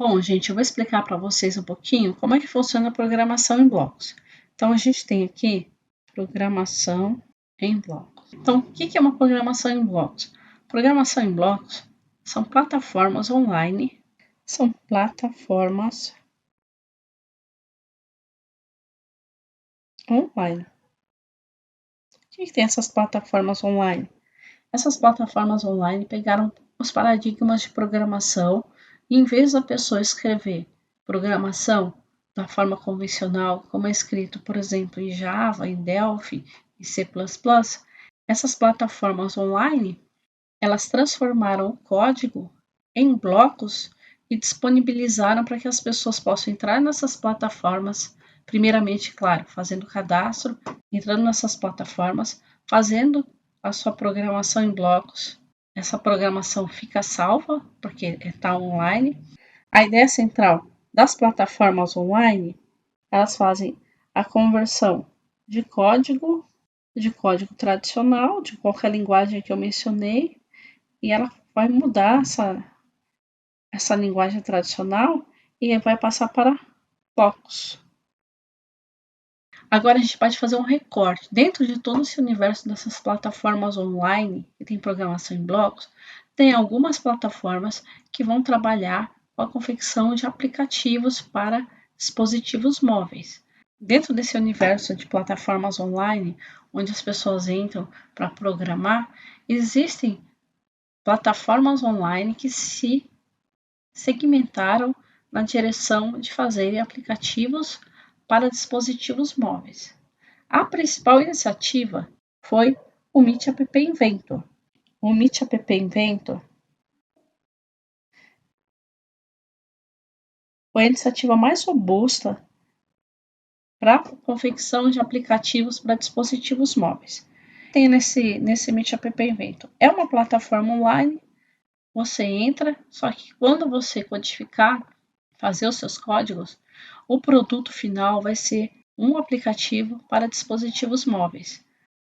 Bom, gente, eu vou explicar para vocês um pouquinho como é que funciona a programação em blocos. Então, a gente tem aqui programação em blocos. Então, o que é uma programação em blocos? Programação em blocos são plataformas online. São plataformas online. O que tem essas plataformas online? Essas plataformas online pegaram os paradigmas de programação e, em vez da pessoa escrever programação da forma convencional, como é escrito, por exemplo, em Java, em Delphi e C++, essas plataformas online, elas transformaram o código em blocos e disponibilizaram para que as pessoas possam entrar nessas plataformas, primeiramente, claro, fazendo cadastro, entrando nessas plataformas, fazendo a sua programação em blocos. Essa programação fica salva, porque está online. A ideia central das plataformas online, elas fazem a conversão de código tradicional, de qualquer linguagem que eu mencionei, e ela vai mudar essa linguagem tradicional e vai passar para blocos. Agora a gente pode fazer um recorte. Dentro de todo esse universo dessas plataformas online que tem programação em blocos, tem algumas plataformas que vão trabalhar com a confecção de aplicativos para dispositivos móveis. Dentro desse universo de plataformas online, onde as pessoas entram para programar, existem plataformas online que se segmentaram na direção de fazerem aplicativos para dispositivos móveis. A principal iniciativa foi o Meet App Inventor. O Meet App Inventor foi a iniciativa mais robusta para a confecção de aplicativos para dispositivos móveis. Tem nesse Meet App Inventor. É uma plataforma online, você entra, só que quando você codificar, fazer os seus códigos, o produto final vai ser um aplicativo para dispositivos móveis.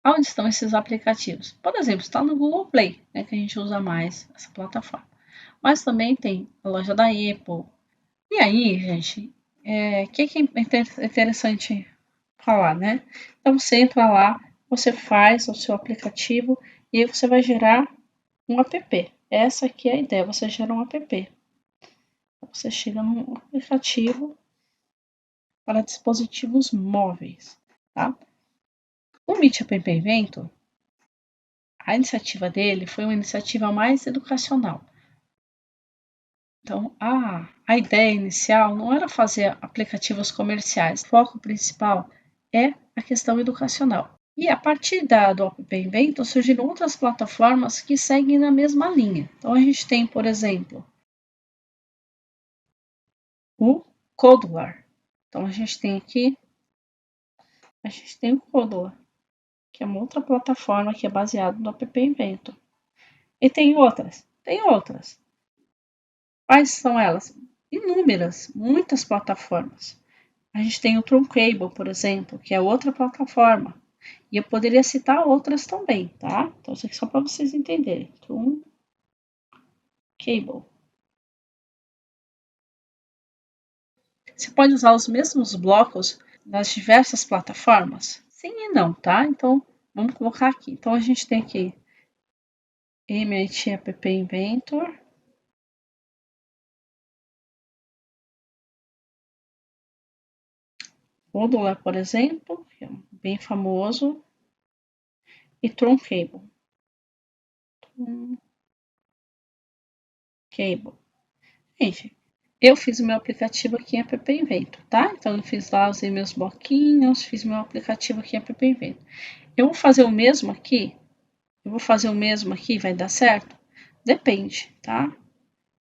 Onde estão esses aplicativos? Por exemplo, está no Google Play, né, que a gente usa mais essa plataforma. Mas também tem a loja da Apple. E aí, gente, que é interessante falar, né? Então você entra lá, você faz o seu aplicativo e aí você vai gerar um app. Essa aqui é a ideia, você gera um app. Você chega num aplicativo para dispositivos móveis, tá? O Meet App Inventor, a iniciativa dele foi uma iniciativa mais educacional. Então, a ideia inicial não era fazer aplicativos comerciais. O foco principal é a questão educacional. E a partir do App Inventor surgiram outras plataformas que seguem na mesma linha. Então, a gente tem, por exemplo, o Codular. Então, a gente tem o Codular, que é uma outra plataforma que é baseada no App Inventor. E tem outras. Quais são elas? Inúmeras, muitas plataformas. A gente tem o Truncable, por exemplo, que é outra plataforma. E eu poderia citar outras também, tá? Então, isso aqui é só para vocês entenderem. Truncable. Você pode usar os mesmos blocos nas diversas plataformas? Sim e não, tá? Então, vamos colocar aqui. Então, a gente tem aqui Meet App Inventor. Modular, por exemplo, que é bem famoso, e Truncable. Gente, eu fiz o meu aplicativo aqui em App Inventor, tá? Então, eu fiz lá, usei meus bloquinhos, fiz meu aplicativo aqui em App Inventor. Eu vou fazer o mesmo aqui? Vai dar certo? Depende, tá?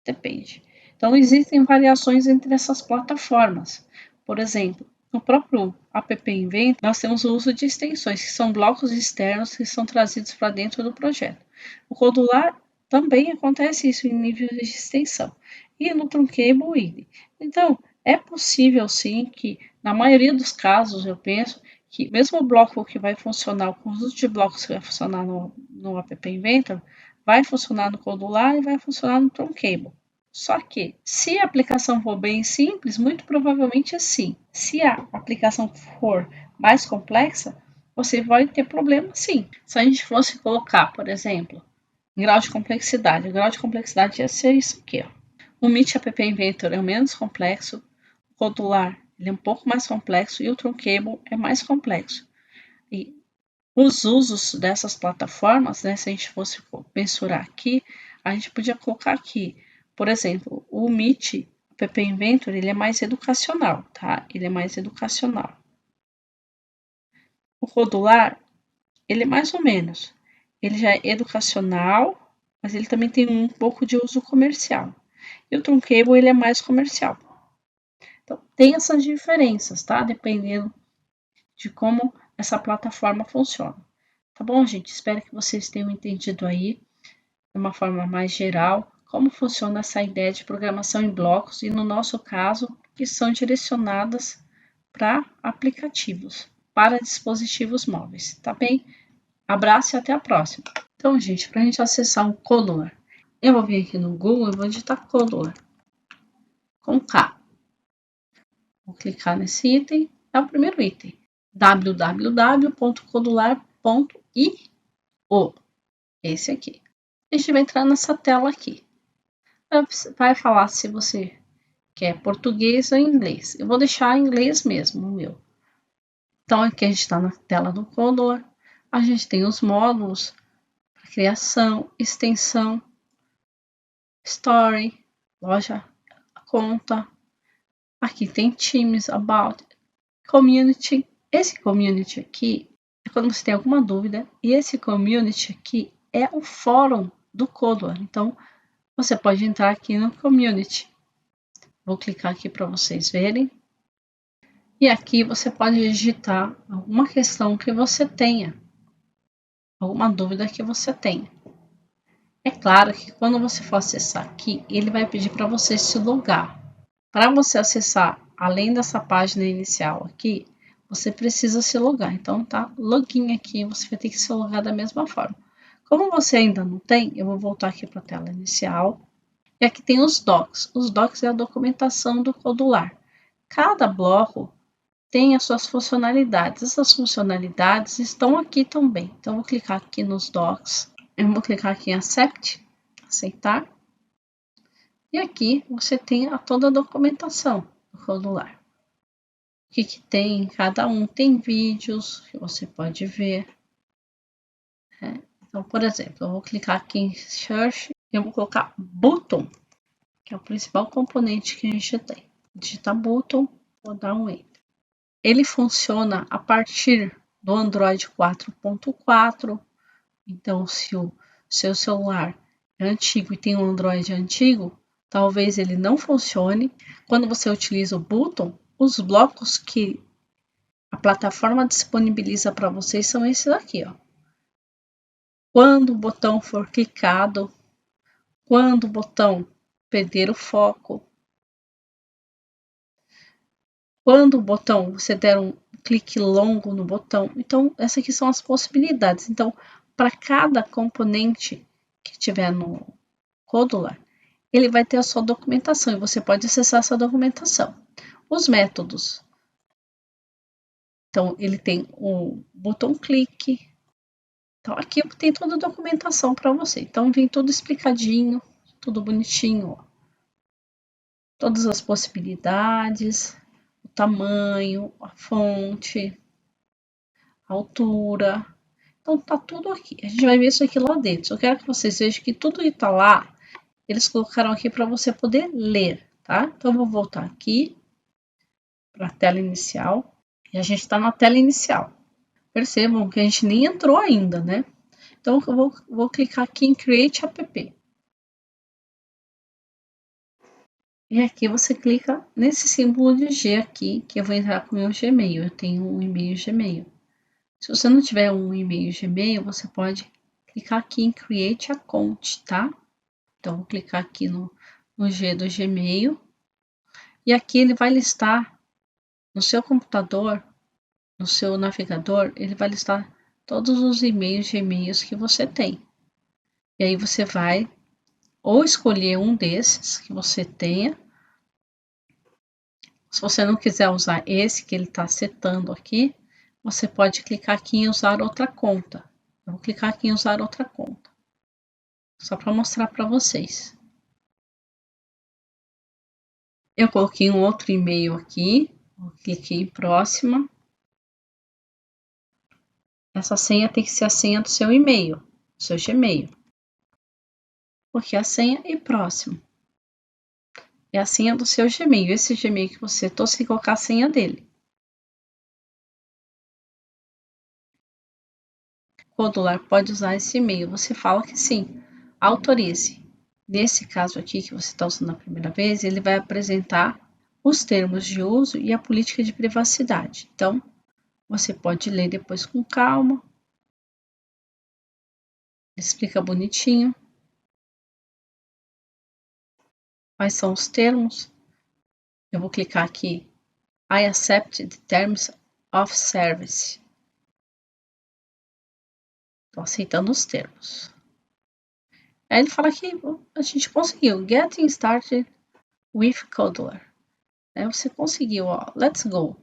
Depende. Então, existem variações entre essas plataformas. Por exemplo, no próprio App Inventor, nós temos o uso de extensões, que são blocos externos que são trazidos para dentro do projeto. O Codular também acontece isso em nível de extensão. E no Truncable, idem. Então, é possível sim que, na maioria dos casos, eu penso que mesmo o bloco que vai funcionar, o conjunto de blocos que vai funcionar no App Inventor, vai funcionar no Codular e vai funcionar no Truncable. Só que, se a aplicação for bem simples, muito provavelmente sim. Se a aplicação for mais complexa, você vai ter problema sim. Se a gente fosse colocar, por exemplo, grau de complexidade, o grau de complexidade ia ser isso aqui. Ó. O Meet App Inventor é o menos complexo, o Codular ele é um pouco mais complexo e o Truncable é mais complexo. E os usos dessas plataformas, né, se a gente fosse mensurar aqui, a gente podia colocar aqui, por exemplo, o Meet App Inventor, ele é mais educacional, tá? Ele é mais educacional. O Codular, ele é mais ou menos. Ele já é educacional, mas ele também tem um pouco de uso comercial. E o Truncable, ele é mais comercial. Então, tem essas diferenças, tá? Dependendo de como essa plataforma funciona. Tá bom, gente? Espero que vocês tenham entendido aí, de uma forma mais geral, como funciona essa ideia de programação em blocos e, no nosso caso, que são direcionadas para aplicativos, para dispositivos móveis. Tá bem? Abraço e até a próxima. Então, gente, para a gente acessar o Codular, eu vou vir aqui no Google e vou digitar Codular com K. Vou clicar nesse item, é o primeiro item, www.codular.io. Esse aqui. A gente vai entrar nessa tela aqui. Vai falar se você quer português ou inglês. Eu vou deixar em inglês mesmo o meu. Então aqui a gente está na tela do Codular. A gente tem os módulos, criação, extensão, story, loja, conta. Aqui tem Teams, About, Community. Esse Community aqui é quando você tem alguma dúvida. E esse Community aqui é o fórum do Codular. Então, você pode entrar aqui no Community. Vou clicar aqui para vocês verem. E aqui você pode digitar alguma questão que você tenha. Alguma dúvida que você tenha. É claro que quando você for acessar aqui, ele vai pedir para você se logar. Para você acessar, além dessa página inicial aqui, você precisa se logar. Então, tá login aqui, você vai ter que se logar da mesma forma. Como você ainda não tem, eu vou voltar aqui para a tela inicial. E aqui tem os docs. Os docs é a documentação do Codular. Cada bloco tem as suas funcionalidades. Essas funcionalidades estão aqui também. Então, eu vou clicar aqui nos docs. Eu vou clicar aqui em Accept, aceitar. E aqui você tem toda a documentação do Codular. O que tem em cada um? Tem vídeos que você pode ver. Então, por exemplo, eu vou clicar aqui em Search e eu vou colocar Button, que é o principal componente que a gente tem. Digitar Button, vou dar um Enter. Ele funciona a partir do Android 4.4. Então, se o seu celular é antigo e tem um Android antigo, talvez ele não funcione. Quando você utiliza o Button, os blocos que a plataforma disponibiliza para vocês são esses aqui, ó. Quando o botão for clicado, quando o botão perder o foco, quando o botão você der um clique longo no botão. Então, essas aqui são as possibilidades. Então, para cada componente que tiver no Codular, ele vai ter a sua documentação e você pode acessar essa documentação. Os métodos. Então, ele tem o botão clique. Então, aqui tem toda a documentação para você. Então, vem tudo explicadinho, tudo bonitinho. Ó. Todas as possibilidades, o tamanho, a fonte, a altura. Então, tá tudo aqui. A gente vai ver isso aqui lá dentro. Só quero que vocês vejam que tudo que está lá, eles colocaram aqui para você poder ler, tá? Então, eu vou voltar aqui para a tela inicial. E a gente está na tela inicial. Percebam que a gente nem entrou ainda, né? Então, eu vou clicar aqui em Create App. E aqui você clica nesse símbolo de G aqui, que eu vou entrar com o meu Gmail. Eu tenho um e-mail Gmail. Se você não tiver um e-mail Gmail, você pode clicar aqui em Create Account, tá? Então, vou clicar aqui no G do Gmail. E aqui ele vai listar no seu computador, no seu navegador, ele vai listar todos os e-mails Gmails que você tem. E aí você vai ou escolher um desses que você tenha. Se você não quiser usar esse que ele está setando aqui, você pode clicar aqui em usar outra conta. Eu vou clicar aqui em usar outra conta, só para mostrar para vocês. Eu coloquei um outro e-mail aqui, cliquei em próxima. Essa senha tem que ser a senha do seu e-mail, do seu Gmail. Porque a senha é próximo. É a senha do seu Gmail. Esse Gmail que você setou, você tem que colocar a senha dele. Codular pode usar esse e-mail. Você fala que sim, autorize. Nesse caso aqui que você está usando a primeira vez, ele vai apresentar os termos de uso e a política de privacidade. Então, você pode ler depois com calma. Explica bonitinho quais são os termos. Eu vou clicar aqui. I accept the terms of service. Estou aceitando os termos. Aí ele fala que a gente conseguiu. Getting started with Codular. Você conseguiu, ó. Let's go.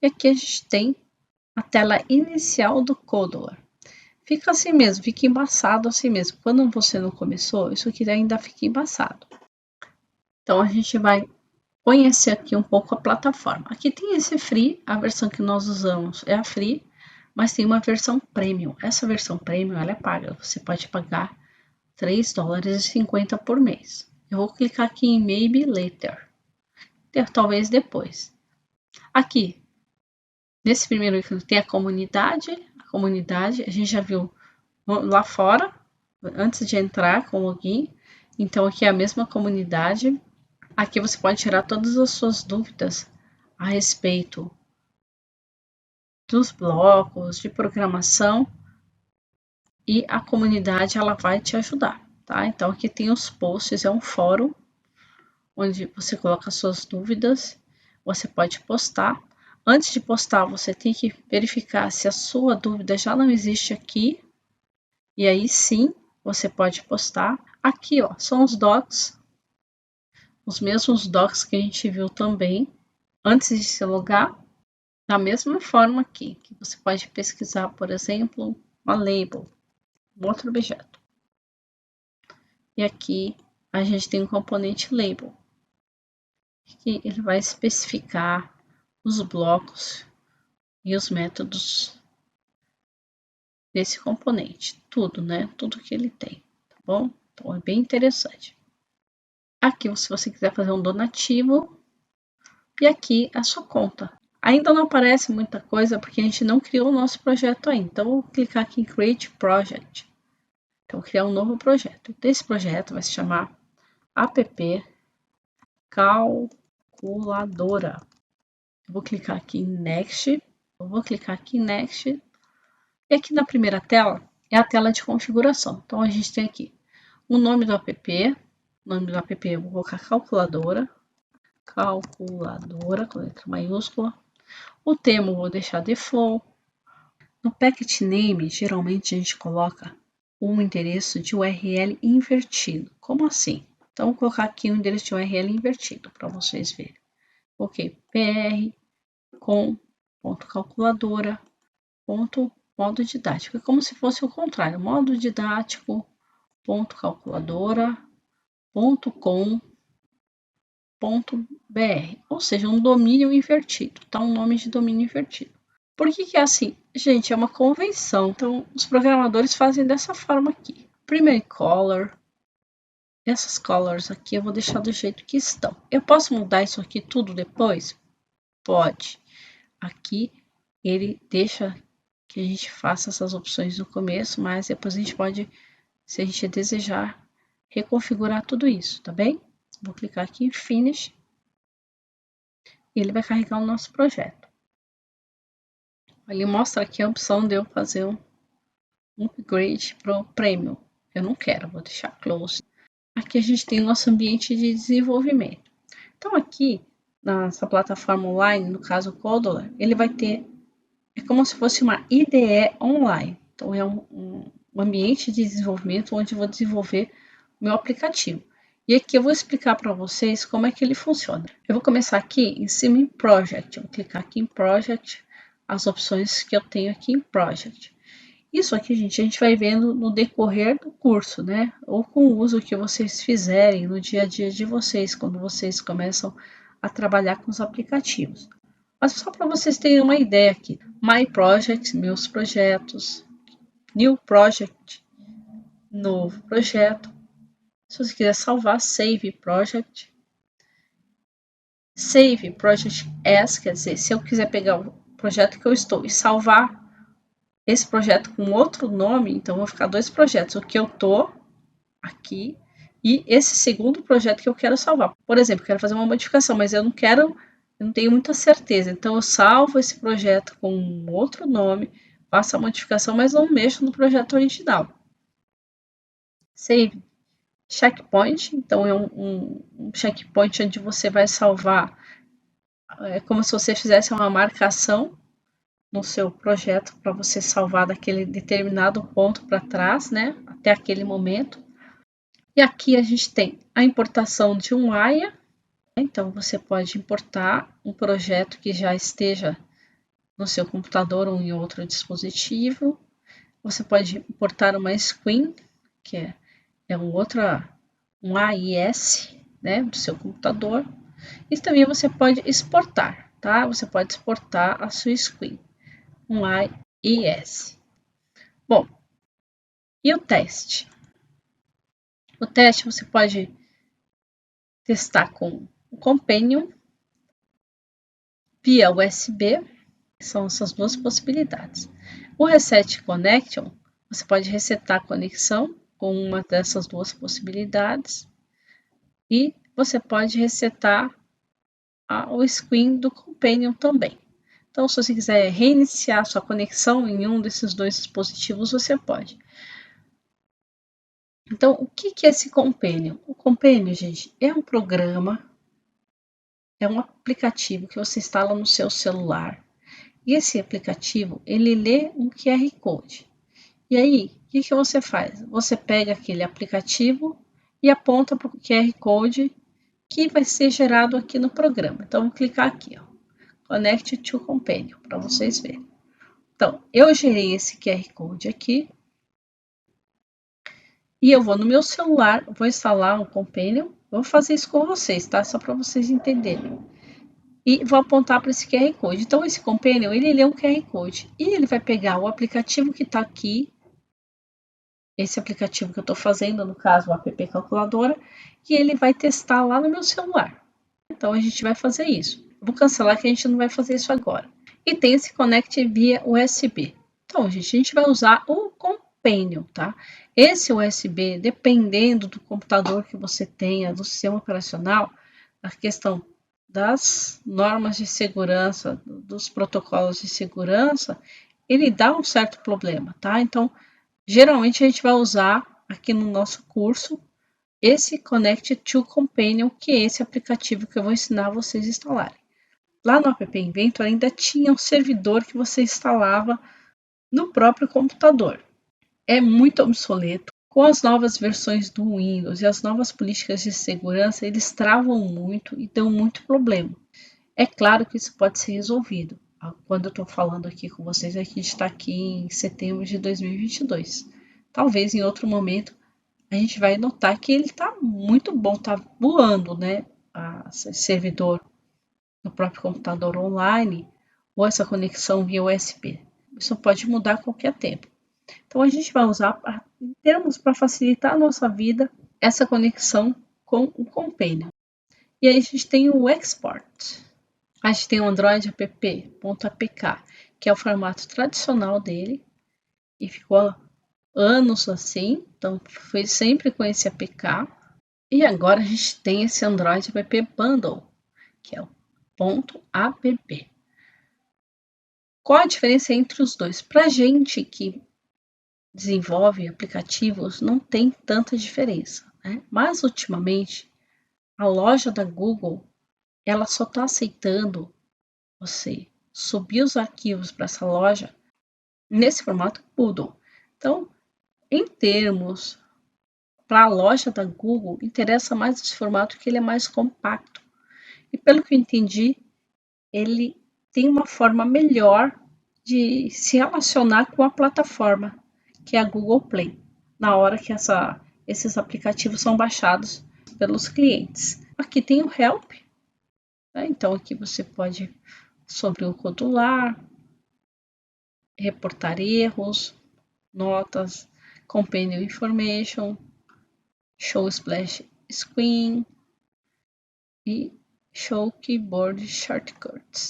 E aqui a gente tem a tela inicial do Codular. Fica assim mesmo, fica embaçado assim mesmo. Quando você não começou, isso aqui ainda fica embaçado. Então a gente vai conhecer aqui um pouco a plataforma. Aqui tem esse free, a versão que nós usamos é a free, mas tem uma versão premium. Essa versão premium ela é paga, você pode pagar $3,50 por mês. Eu vou clicar aqui em Maybe Later, talvez depois. Aqui, nesse primeiro ícone tem a comunidade a gente já viu lá fora, antes de entrar com o login. Então aqui é a mesma comunidade. Aqui você pode tirar todas as suas dúvidas a respeito dos blocos de programação e a comunidade ela vai te ajudar, tá? Então aqui tem os posts, é um fórum onde você coloca suas dúvidas, você pode postar. Antes de postar, você tem que verificar se a sua dúvida já não existe aqui, e aí sim você pode postar. Aqui, ó, são os docs, os mesmos docs que a gente viu também antes de se logar. Da mesma forma aqui, que você pode pesquisar, por exemplo, uma label, um outro objeto. E aqui a gente tem um componente label, que ele vai especificar os blocos e os métodos desse componente. Tudo, né? Tudo que ele tem, tá bom? Então é bem interessante. Aqui, se você quiser fazer um donativo, e aqui a sua conta. Ainda não aparece muita coisa porque a gente não criou o nosso projeto ainda. Então, vou clicar aqui em Create Project. Então, vou criar um novo projeto. Esse projeto vai se chamar app calculadora. Eu vou clicar aqui em Next. Eu vou clicar aqui em Next. E aqui na primeira tela é a tela de configuração. Então, a gente tem aqui o nome do app. O nome do app eu vou colocar calculadora. Calculadora com letra maiúscula. O tema eu vou deixar default. No packet name, geralmente a gente coloca um endereço de URL invertido. Como assim? Então, vou colocar aqui um endereço de URL invertido para vocês verem. Ok, pr com ponto calculadora ponto modo didático. É como se fosse o contrário. Modo didático ponto calculadora ponto com ponto br. Ou seja, um domínio invertido. Tá? Um nome de domínio invertido. Por que é assim? Gente, é uma convenção. Então, os programadores fazem dessa forma aqui. Primary color. Essas colors aqui eu vou deixar do jeito que estão. Eu posso mudar isso aqui tudo depois? Pode. Aqui ele deixa que a gente faça essas opções no começo, mas depois a gente pode, se a gente desejar, reconfigurar tudo isso, tá bem? Vou clicar aqui em Finish. E ele vai carregar o nosso projeto. Ele mostra aqui a opção de eu fazer um upgrade para o Premium. Eu não quero, vou deixar Close. Aqui a gente tem o nosso ambiente de desenvolvimento. Então aqui, nessa plataforma online, no caso o Codular, ele vai ter, é como se fosse uma IDE online. Então é um ambiente de desenvolvimento onde eu vou desenvolver meu aplicativo. E aqui eu vou explicar para vocês como é que ele funciona. Eu vou começar aqui em cima em Project. Eu vou clicar aqui em Project, as opções que eu tenho aqui em Project. Isso aqui, gente, a gente vai vendo no decorrer do curso, né? Ou com o uso que vocês fizerem no dia a dia de vocês, quando vocês começam a trabalhar com os aplicativos. Mas só para vocês terem uma ideia aqui. My Project, meus projetos. New Project, novo projeto. Se você quiser salvar, Save Project. Save Project As, quer dizer, se eu quiser pegar o projeto que eu estou e salvar esse projeto com outro nome, então vão ficar dois projetos, o que eu estou aqui e esse segundo projeto que eu quero salvar. Por exemplo, eu quero fazer uma modificação, mas eu não tenho muita certeza. Então eu salvo esse projeto com outro nome, faço a modificação, mas não mexo no projeto original. Save checkpoint, então é um checkpoint onde você vai salvar, é como se você fizesse uma marcação no seu projeto para você salvar daquele determinado ponto para trás, né, até aquele momento. E aqui a gente tem a importação de um AIA, então você pode importar um projeto que já esteja no seu computador ou em outro dispositivo. Você pode importar uma screen, que é um AIS, né, do seu computador. E também você pode exportar, tá? Você pode exportar a sua screen, um AIS. Bom, e o teste? O teste você pode testar com o Companion via USB, são essas duas possibilidades. O Reset Connection, você pode resetar a conexão com uma dessas duas possibilidades e você pode resetar o screen do Companion também. Então, se você quiser reiniciar sua conexão em um desses dois dispositivos, você pode. Então, o que é esse Companion? O Companion, gente, é um programa, é um aplicativo que você instala no seu celular. E esse aplicativo, ele lê um QR Code. E aí, o que você faz? Você pega aquele aplicativo e aponta para o QR Code que vai ser gerado aqui no programa. Então, vou clicar aqui, ó, Connect to Companion, para vocês verem. Então, eu gerei esse QR Code aqui. E eu vou no meu celular, vou instalar um Companion. Vou fazer isso com vocês, tá? Só para vocês entenderem. E vou apontar para esse QR Code. Então, esse Companion, ele lê um QR Code. E ele vai pegar o aplicativo que está aqui, esse aplicativo que eu estou fazendo, no caso, o app calculadora, e ele vai testar lá no meu celular. Então, a gente vai fazer isso. Vou cancelar que a gente não vai fazer isso agora. E tem esse Connect via USB. Então, gente, a gente vai usar o Companion, tá? Esse USB, dependendo do computador que você tenha, do sistema operacional, a questão das normas de segurança, dos protocolos de segurança, ele dá um certo problema, tá? Então, geralmente a gente vai usar aqui no nosso curso esse Connect to Companion, que é esse aplicativo que eu vou ensinar vocês a instalarem. Lá no App Inventor ainda tinha um servidor que você instalava no próprio computador. É muito obsoleto. Com as novas versões do Windows e as novas políticas de segurança, eles travam muito e dão muito problema. É claro que isso pode ser resolvido. Quando eu estou falando aqui com vocês, a gente está aqui em setembro de 2022. Talvez em outro momento a gente vai notar que ele está muito bom, está voando, né? Servidor no próprio computador online ou essa conexão via USB. Isso pode mudar a qualquer tempo. Então a gente vai usar em termos para facilitar a nossa vida essa conexão com o Companion. E aí a gente tem o Export. A gente tem o Android app.apk, que é o formato tradicional dele e ficou anos assim, então foi sempre com esse APK. E agora a gente tem esse Android app Bundle, que é o .app. Qual a diferença entre os dois? Para gente que desenvolve aplicativos, não tem tanta diferença, né? Mas ultimamente a loja da Google ela só está aceitando você subir os arquivos para essa loja nesse formato Bundle. Então, em termos para a loja da Google, interessa mais esse formato que ele é mais compacto. E pelo que eu entendi, ele tem uma forma melhor de se relacionar com a plataforma, que é a Google Play, na hora que esses aplicativos são baixados pelos clientes. Aqui tem o Help, né? Então aqui você pode sobre o rotular, reportar erros, notas, companion information, show splash screen e show keyboard shortcuts.